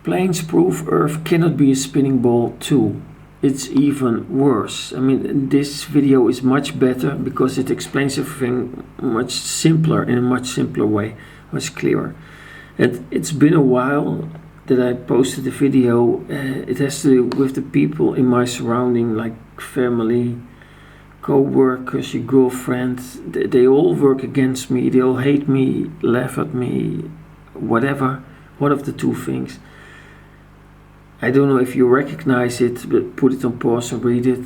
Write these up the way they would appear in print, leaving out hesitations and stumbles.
Planes prove Earth cannot be a spinning ball too. It's even worse. I mean, this video is much better because it explains everything much simpler, in a much simpler way, much clearer. And it's been a while that I posted the video. It has to do with the people in my surrounding, like family, co-workers, your girlfriend. They all work against me, they all hate me, laugh at me, whatever, one of the two things. I don't know if you recognize it, but put it on pause and read it.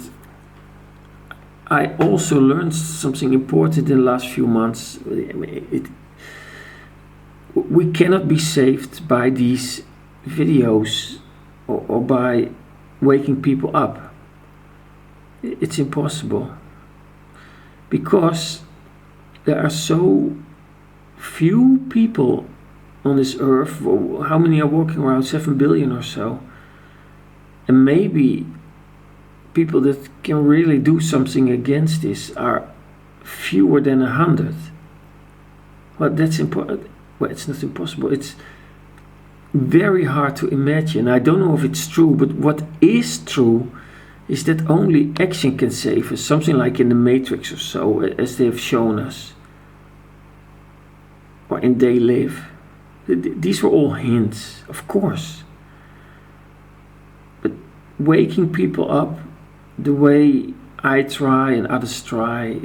I also learned something important in the last few months. We cannot be saved by these videos or by waking people up. It's impossible. Because there are so few people on this earth. How many are walking around? 7 billion or so. And maybe people that can really do something against this are fewer than 100. Well, that's important. Well, it's not impossible. It's very hard to imagine. I don't know if it's true, but what is true is that only action can save us. Something like in the Matrix or so, as they have shown us. Or in They Live. These were all hints, of course. But waking people up the way I try and others try,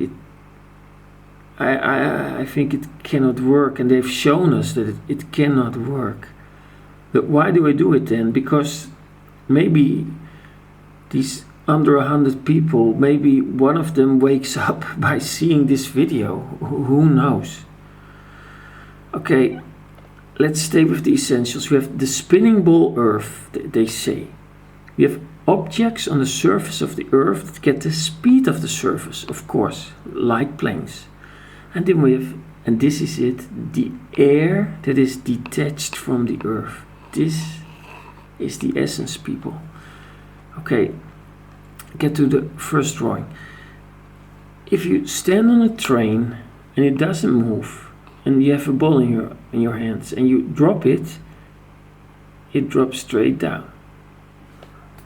I think it cannot work, and they've shown us that it cannot work. But why do I do it then? Because maybe these under 100 people, maybe one of them wakes up by seeing this video. Who knows? Okay, let's stay with the essentials. We have the spinning ball Earth, they say. We have objects on the surface of the Earth that get the speed of the surface, of course, like planes. And then we have, and this is it, the air that is detached from the Earth. This is the essence, people. Okay, get to the first drawing. If you stand on a train and it doesn't move, and you have a ball in your hands, and you drop it, it drops straight down.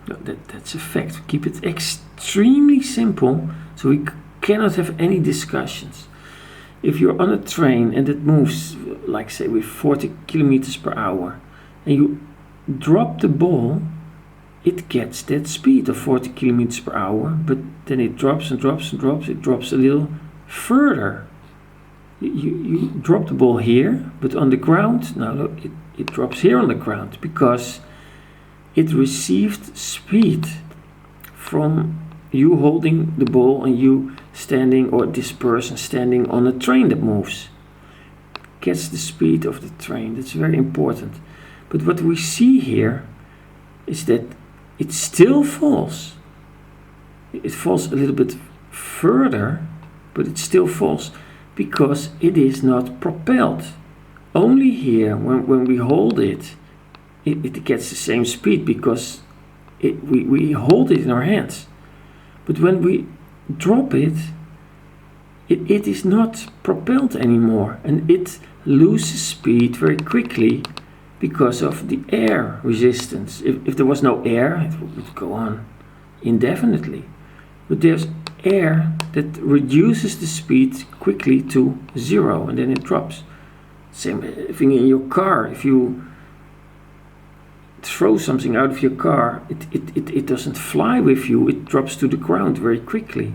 No, that's a fact. Keep it extremely simple, so we cannot have any discussions. If you're on a train and it moves, like say with 40 kilometers per hour, and you drop the ball, it gets that speed of 40 kilometers per hour, but then it drops and drops and drops. It drops a little further. You drop the ball here, but on the ground, now look, it drops here on the ground because it received speed from you holding the ball and you standing, or this person standing on a train that moves. Gets the speed of the train. That's very important. But what we see here is that it still falls. It falls a little bit further, but it still falls because it is not propelled. Only here, when we hold it, it gets the same speed because we hold it in our hands. But when we drop it, it is not propelled anymore, and it loses speed very quickly because of the air resistance. If there was no air, it would go on indefinitely. But there's air that reduces the speed quickly to 0, and then it drops. Same thing in your car. If you throw something out of your car, it doesn't fly with you, it drops to the ground very quickly.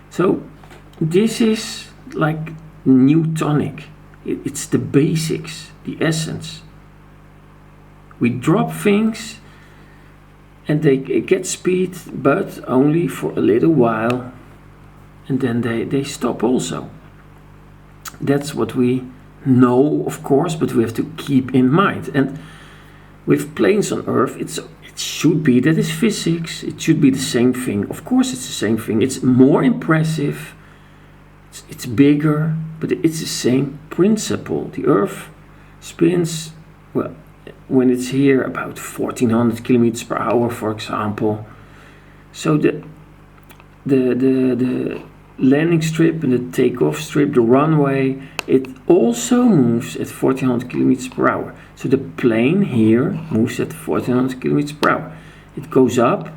So this is like Newtonic. It's the basics, the essence. We drop things and they get speed, but only for a little while, and then they stop also. That's what we know, of course, but we have to keep in mind. And with planes on Earth, it should be that it's physics. It should be the same thing. Of course it's the same thing. It's more impressive. It's bigger, but it's the same principle. The Earth spins, well, when it's here about 1400 kilometers per hour, for example. So the landing strip and the takeoff strip, the runway, it also moves at 1400 kilometers per hour. So the plane here moves at 1400 kilometers per hour. It goes up,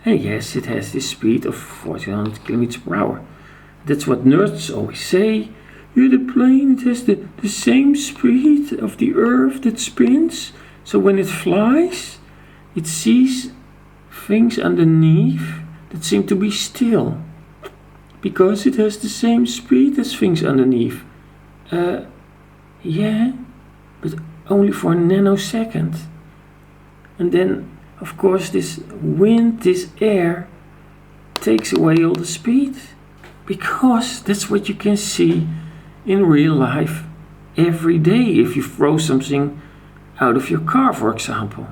and yes, it has this speed of 1400 kilometers per hour. That's what nerds always say. Yeah, the plane, it has the same speed of the Earth that spins. So when it flies, it sees things underneath that seem to be still, because it has the same speed as things underneath. Yeah, but only for a nanosecond. And then, of course, this wind, this air, takes away all the speed, because that's what you can see in real life every day if you throw something out of your car, for example.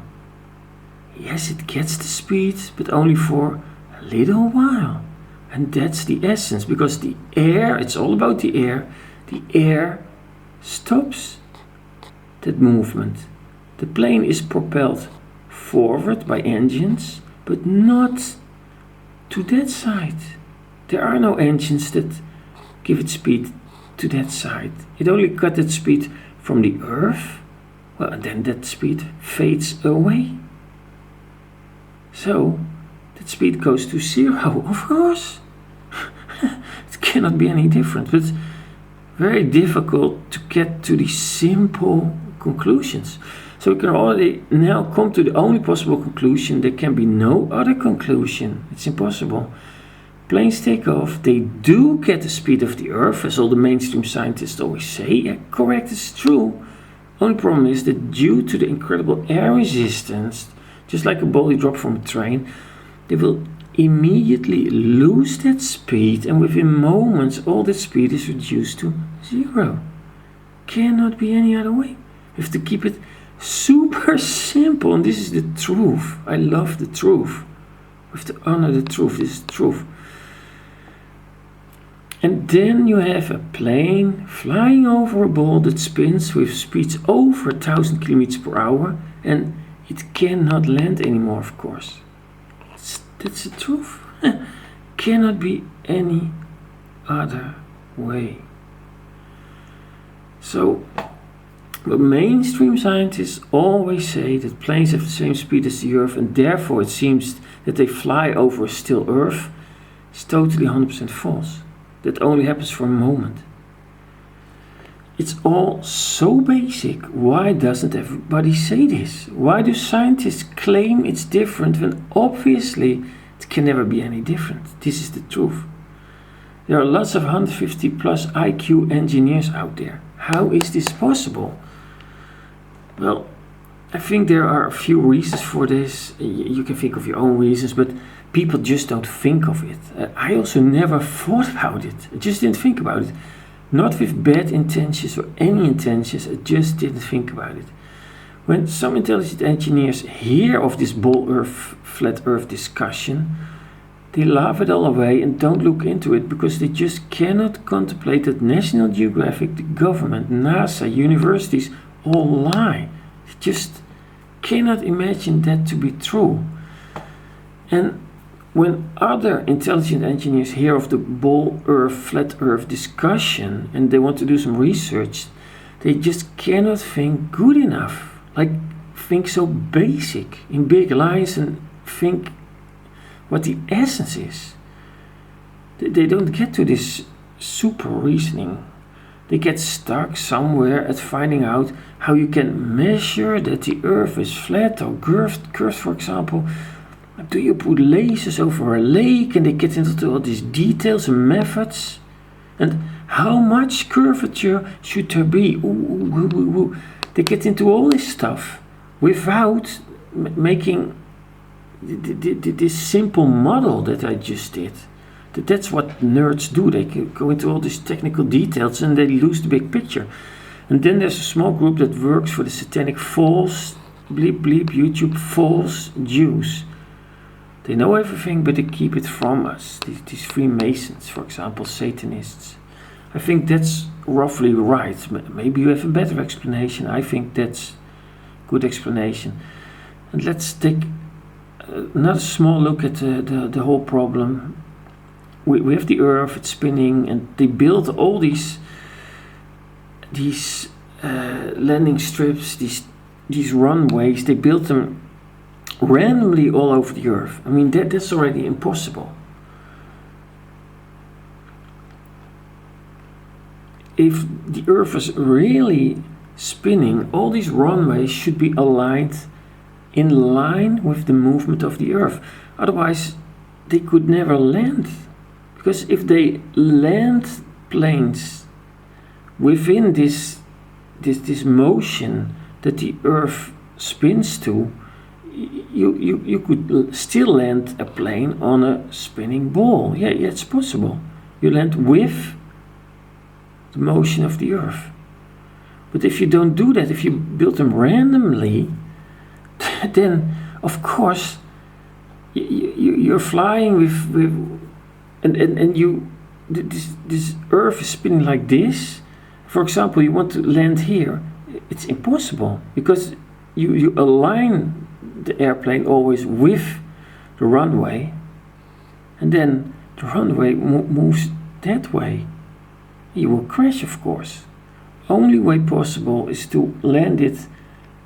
Yes, it gets the speed, but only for a little while. And that's the essence, because the air, it's all about the air stops that movement. The plane is propelled forward by engines, but not to that side. There are no engines that give it speed to that side. It only got that speed from the Earth. Well, and then that speed fades away. So that speed goes to zero, of course. It cannot be any different, but very difficult to get to these simple conclusions. So we can already now come to the only possible conclusion. There can be no other conclusion. It's impossible. Planes take off, they do get the speed of the Earth, as all the mainstream scientists always say. Yeah, correct, it's true. Only problem is that due to the incredible air resistance, just like a ball you drop from a train, they will immediately lose that speed, and within moments all that speed is reduced to zero. Cannot be any other way. We have to keep it super simple, and this is the truth. I love the truth. We have to honor the truth. This is the truth. And then you have a plane flying over a ball that spins with speeds over 1000 kilometers per hour, and it cannot land anymore, of course. That's the truth. Cannot be any other way. So, but mainstream scientists always say that planes have the same speed as the Earth, and therefore it seems that they fly over a still Earth. It's totally 100% false. That only happens for a moment. It's all so basic. Why doesn't everybody say this? Why do scientists claim it's different when obviously it can never be any different? This is the truth. There are lots of 150 plus IQ engineers out there. How is this possible? Well, I think there are a few reasons for this. You can think of your own reasons, but people just don't think of it. I also never thought about it. I just didn't think about it. Not with bad intentions or any intentions, I just didn't think about it. When some intelligent engineers hear of this ball Earth, flat Earth discussion, they laugh it all away and don't look into it, because they just cannot contemplate that National Geographic, the government, NASA, universities all lie. They just cannot imagine that to be true. And when other intelligent engineers hear of the ball Earth, flat Earth discussion and they want to do some research, they just cannot think good enough. Like, think so basic in big lines and think what the essence is. They don't get to this super reasoning. They get stuck somewhere at finding out how you can measure that the Earth is flat or curved, for example. Do you put lasers over a lake, and they get into all these details and methods? And how much curvature should there be? They get into all this stuff without making this simple model that I just did. That's what nerds do. They go into all these technical details and they lose the big picture. And then there's a small group that works for the satanic false, bleep bleep, YouTube false Jews. They know everything, but they keep it from us. These Freemasons, for example, Satanists. I think that's roughly right. Maybe you have a better explanation. I think that's a good explanation. And let's take another small look at the whole problem. we have the Earth, it's spinning, and they built all these landing strips, these runways. They built them randomly all over the Earth. I mean, that's already impossible. If the Earth was really spinning, all these runways should be aligned in line with the movement of the Earth. Otherwise, they could never land. Because if they land planes within this motion that the Earth spins to, you could still land a plane on a spinning ball. Yeah, it's possible. You land with the motion of the Earth. But if you don't do that, if you build them randomly, then of course you're flying with and you this Earth is spinning like this. For example, you want to land here, it's impossible because you align the airplane always with the runway, and then the runway moves that way. You will crash, of course. Only way possible is to land it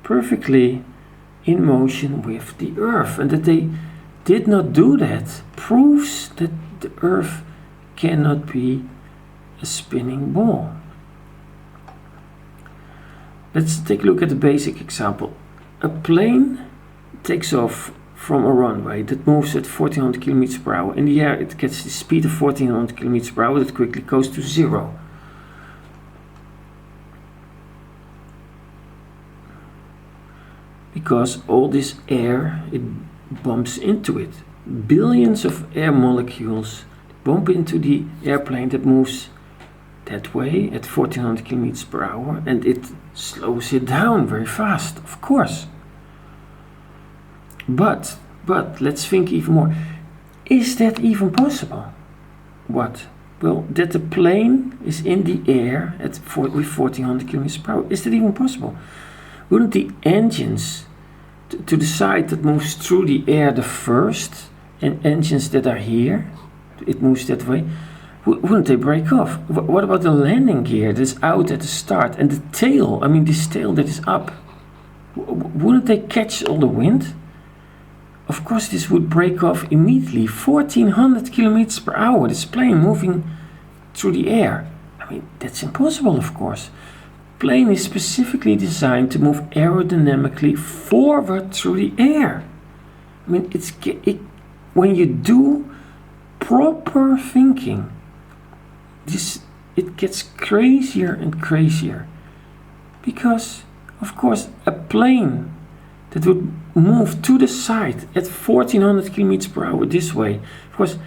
perfectly in motion with the Earth, and that they did not do that proves that the Earth cannot be a spinning ball. Let's take a look at the basic example. A plane takes off from a runway that moves at 1400 km per hour. In the air it gets the speed of 1400 km per hour that quickly goes to zero. Because all this air, it bumps into it. Billions of air molecules bump into the airplane that moves that way at 1400 km per hour, and it slows it down very fast, of course. But let's think even more. Is that even possible? What? Well, that the plane is in the air with 1400 km per hour. Is that even possible? Wouldn't the engines to the side that moves through the air the first, and engines that are here, it moves that way, wouldn't they break off? What about the landing gear that's out at the start, and the tail, I mean this tail that is up, wouldn't they catch all the wind? Of course this would break off immediately. 1400 kilometers per hour, this plane moving through the air. I mean, that's impossible, of course. Plane is specifically designed to move aerodynamically forward through the air. I mean, when you do proper thinking, it gets crazier and crazier. Because, of course, a plane that would move to the side at 1400 kilometers per hour this way, of course,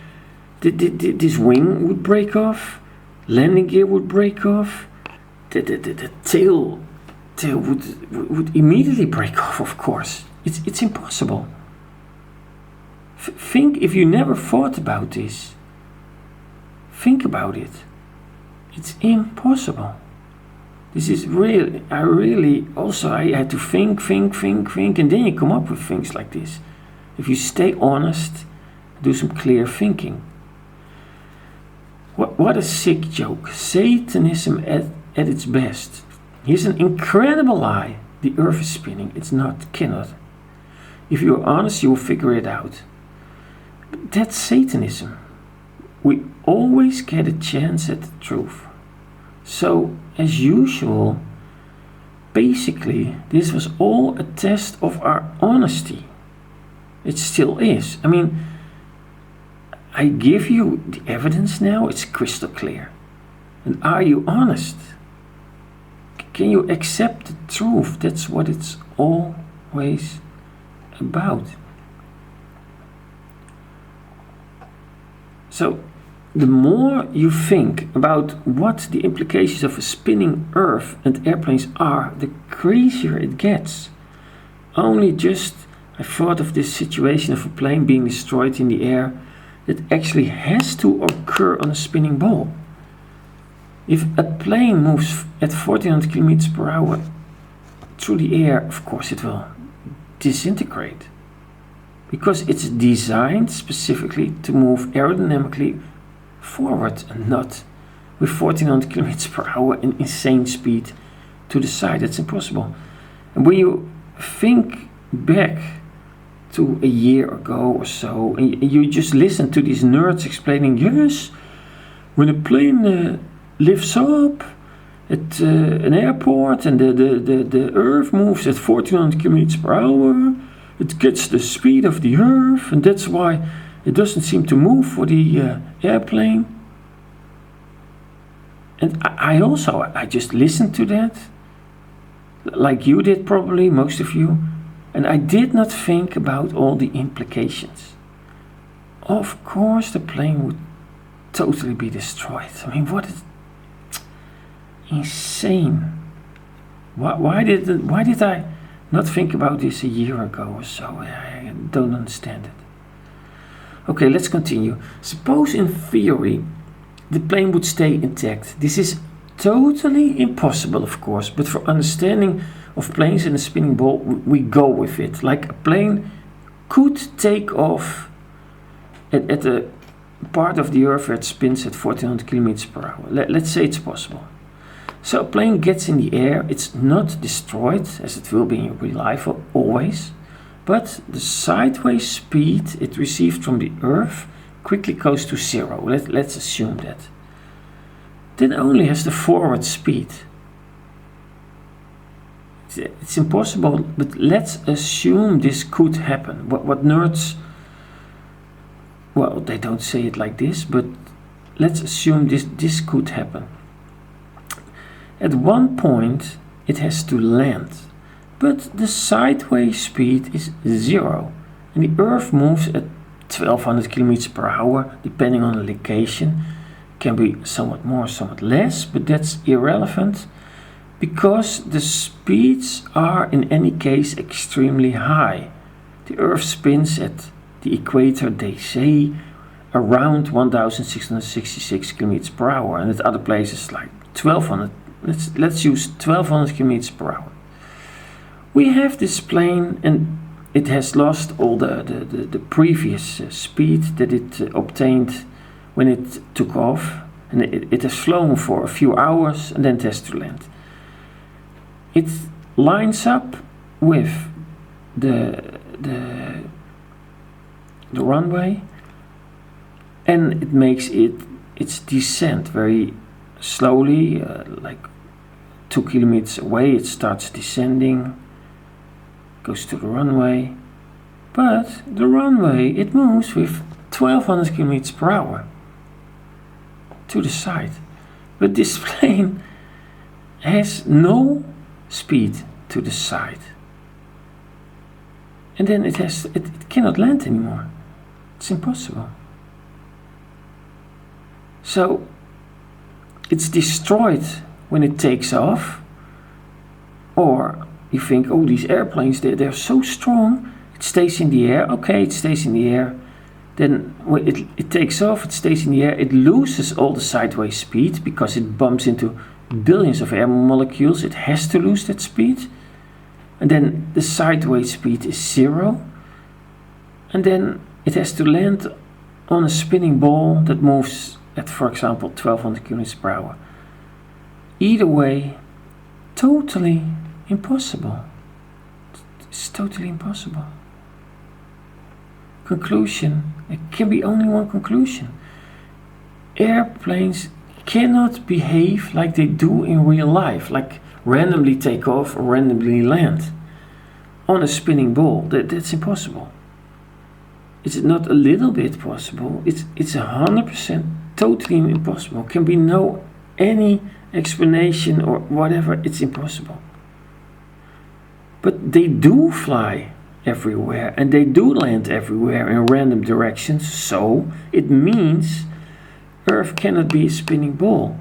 this wing would break off, landing gear would break off, the tail would immediately break off, of course. It's impossible. Think, if you never thought about this, think about it. It's impossible. This is really, I had to think, and then you come up with things like this. If you stay honest, do some clear thinking. What a sick joke. Satanism at its best. Here's an incredible lie. The earth is spinning. It's not, cannot. If you're honest, you will figure it out. But that's Satanism. We always get a chance at the truth. So, as usual, basically, this was all a test of our honesty. It still is. I mean, I give you the evidence now, it's crystal clear. And are you honest? Can you accept the truth? That's what it's always about. So, the more you think about what the implications of a spinning earth and airplanes are, the crazier it gets. Only just I thought of this situation of a plane being destroyed in the air that actually has to occur on a spinning ball. If a plane moves at 1400 kilometers per hour through the air, of course it will disintegrate. Because it's designed specifically to move aerodynamically forward and not with 1400 kilometers per hour in insane speed to the side. That's impossible. And when you think back to a year ago or so, and you just listen to these nerds explaining, yes, when a plane lifts up at an airport and the Earth moves at 1400 kilometers per hour, it gets the speed of the Earth, and that's why it doesn't seem to move for the airplane. And I just listened to that, like you did probably, most of you, and I did not think about all the implications. Of course the plane would totally be destroyed. I mean, what is insane. Why did I not think about this a year ago or so? I don't understand it. Okay, let's continue. Suppose in theory the plane would stay intact. This is totally impossible, of course, but for understanding of planes in a spinning ball, we go with it. Like a plane could take off at a part of the Earth where it spins at 1400 kilometers per hour. Let's say it's possible. So a plane gets in the air, it's not destroyed, as it will be in real life always, but the sideways speed it received from the Earth quickly goes to zero. Let's assume that. Then only has the forward speed. It's impossible, but let's assume this could happen. What nerds, well, they don't say it like this, but let's assume this could happen. At one point it has to land, but the sideways speed is zero, and the Earth moves at 1200 kilometers per hour, depending on the location. Can be somewhat more, somewhat less, but that's irrelevant, because the speeds are in any case extremely high. The Earth spins at the equator, they say, around 1666 kilometers per hour, and at other places like 1200. Let's use 1200 kilometers per hour. We have this plane, and it has lost all the previous speed that it obtained when it took off, and it has flown for a few hours and then it has to land. It lines up with the runway, and it makes its descent very slowly, like 2 kilometers away. It starts descending, goes to the runway, but the runway, it moves with 1200 kilometers per hour to the side, but this plane has no speed to the side, and then it cannot land anymore. It's impossible. So it's destroyed when it takes off, or you think, oh, these airplanes, they're so strong, it stays in the air. Okay, it stays in the air. Then when it takes off, it stays in the air, it loses all the sideways speed because it bumps into billions of air molecules. It has to lose that speed. And then the sideways speed is zero. And then it has to land on a spinning ball that moves at, for example, 1200 kilometers per hour. Either way, totally impossible. It's totally impossible. Conclusion, there can be only one conclusion. Airplanes cannot behave like they do in real life, like randomly take off or randomly land on a spinning ball. That's impossible. It's not a little bit possible, it's 100% totally impossible. Can be no any explanation or whatever, it's impossible. But they do fly everywhere, and they do land everywhere in random directions, so it means Earth cannot be a spinning ball,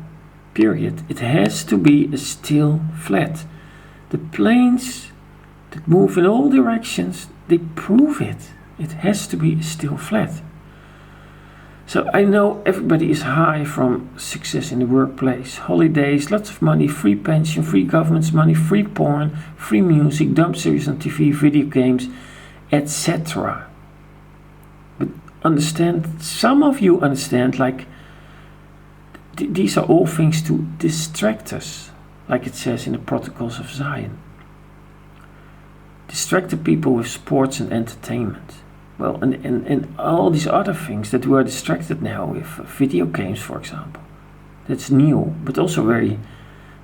period. It has to be a still flat. The planes that move in all directions, they prove it. It has to be a still flat. So I know everybody is high from success in the workplace, holidays, lots of money, free pension, free government's money, free porn, free music, dumb series on TV, video games, etc. But understand, some of you understand, like these are all things to distract us, like it says in the Protocols of Zion. Distract the people with sports and entertainment. Well, and all these other things that we are distracted now with, video games, for example. That's new, but also very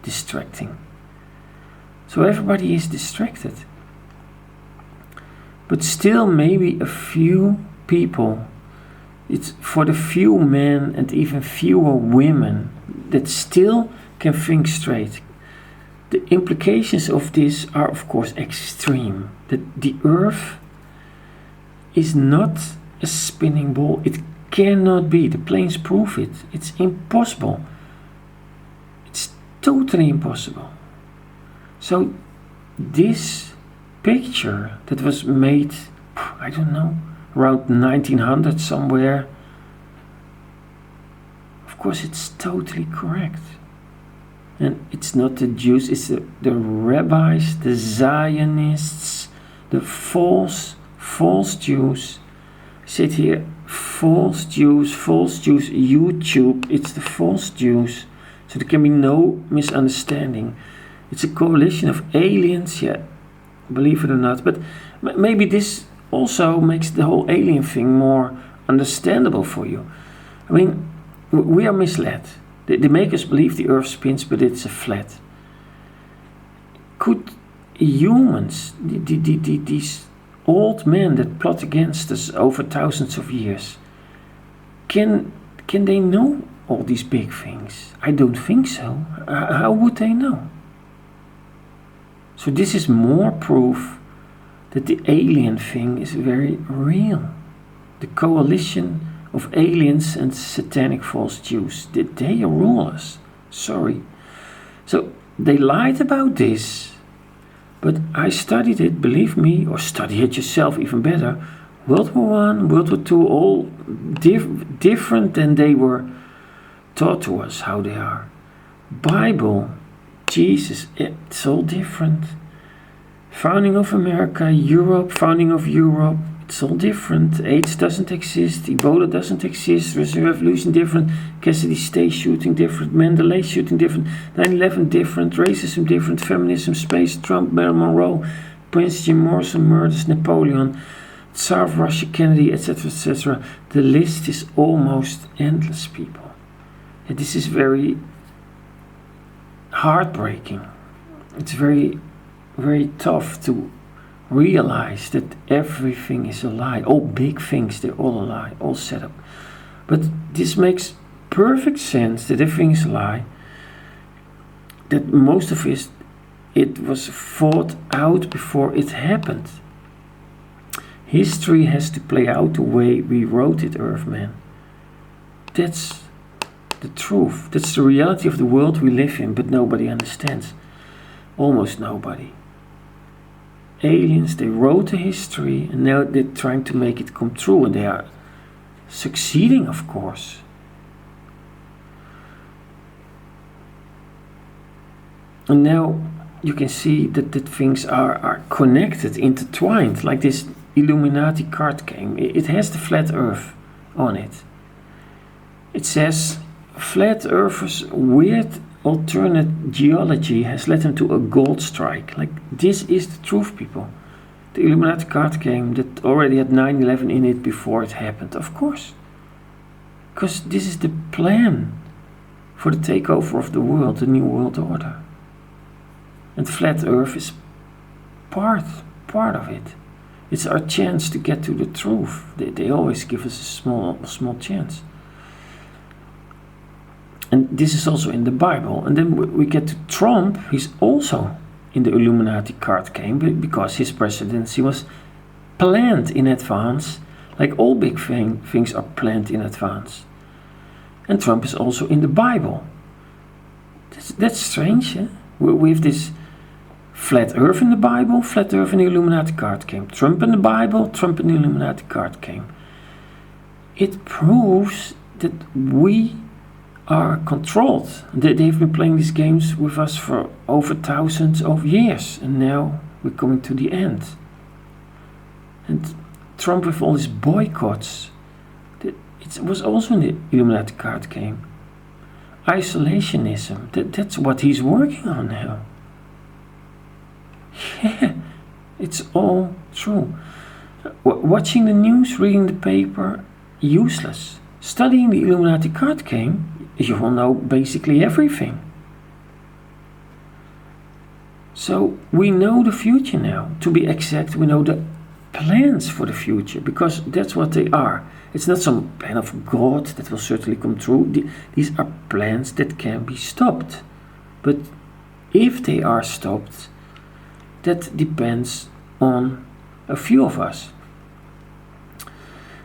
distracting. So everybody is distracted. But still, maybe a few people, it's for the few men and even fewer women that still can think straight. The implications of this are, of course, extreme. That the earth is not a spinning ball. It cannot be. The planes prove it. It's impossible. It's totally impossible. So this picture that was made, I don't know, around 1900 somewhere, of course it's totally correct. And it's not the Jews, it's the rabbis, the Zionists, the false Jews. I said here, false Jews, YouTube, it's the false Jews. So there can be no misunderstanding. It's a coalition of aliens, yeah, believe it or not. But maybe this also makes the whole alien thing more understandable for you. I mean, we are misled. They make us believe the earth spins, but it's a flat. Could humans, these old men that plot against us over thousands of years, can they know all these big things? I don't think so. How would they know? So this is more proof that the alien thing is very real. The coalition of aliens and satanic false Jews, they rule us. Sorry. So they lied about this, but I studied it, believe me, or study it yourself even better. World War I, World War II, all different than they were taught to us how they are. Bible, Jesus, it's all different. Founding of America, Europe, founding of Europe, it's all different. AIDS doesn't exist, Ebola doesn't exist, Russian Revolution different, Cassidy Stay shooting different, Mandalay shooting different, 9/11 different, racism different, feminism, space, Trump, Marilyn Monroe, Prince Jim Morrison murders, Napoleon, Tsar of Russia, Kennedy, etc., etc. The list is almost endless, people. And this is very heartbreaking. It's very, very tough to realize that everything is a lie. All big things, they're all a lie, all set up. But this makes perfect sense that everything is a lie, that most of it was thought out before it happened. History has to play out the way we wrote it, Earthman. That's the truth. That's the reality of the world we live in, but nobody understands. Almost nobody. Aliens, they wrote the history and now they're trying to make it come true, and they are succeeding, of course. And now you can see that things are connected, intertwined, like this Illuminati card game. It has the flat earth on it. It says, flat earthers' weird alternate geology has led him to a gold strike. Like, this is the truth, people. The Illuminati card game that already had 9/11 in it before it happened, of course. Because this is the plan for the takeover of the world, the new world order. And flat earth is part of it. It's our chance to get to the truth. They always give us a small chance. And this is also in the Bible. And then we get to Trump. He's also in the Illuminati card game because his presidency was planned in advance. Like all big things are planned in advance. And Trump is also in the Bible. That's strange, eh? We have this flat earth in the Bible, flat earth in the Illuminati card game. Trump in the Bible, Trump in the Illuminati card game. It proves that we are controlled. They've been playing these games with us for over thousands of years, and now we're coming to the end. And Trump with all his boycotts, it was also in the Illuminati card game. isolationism. That's what he's working on now. Yeah, it's all true. Watching the news, reading the paper, useless. Studying the Illuminati card game, you will know basically everything. So we know the future now. To be exact, we know the plans for the future, because that's what they are. It's not some plan of God that will certainly come true. These are plans that can be stopped. But if they are stopped, that depends on a few of us.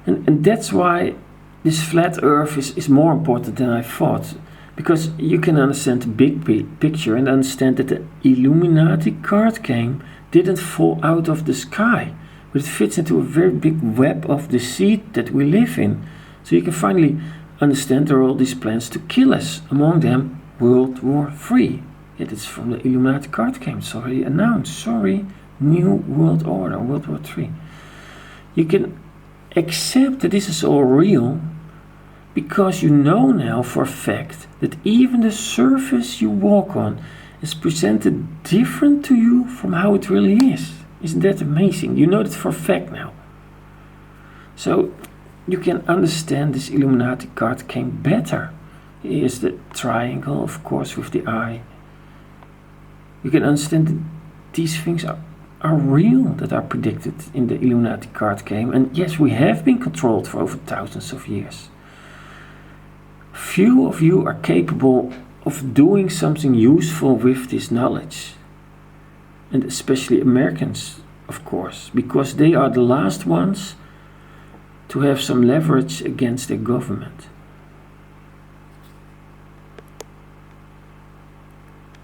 And that's why this flat earth is more important than I thought. Because you can understand the big picture and understand that the Illuminati card game didn't fall out of the sky, but it fits into a very big web of deceit that we live in. So you can finally understand there are all these plans to kill us, among them World War III. Yet it's from the Illuminati card game, it's already announced. Sorry, New World Order, World War III. You can accept that this is all real, because you know now for a fact that even the surface you walk on is presented different to you from how it really is. Isn't that amazing? You know that for a fact now. So you can understand this Illuminati card game better. Here's the triangle, of course, with the eye. You can understand that these things are real, that are predicted in the Illuminati card game. And yes, we have been controlled for over thousands of years. Few of you are capable of doing something useful with this knowledge. And especially Americans, of course, because they are the last ones to have some leverage against their government.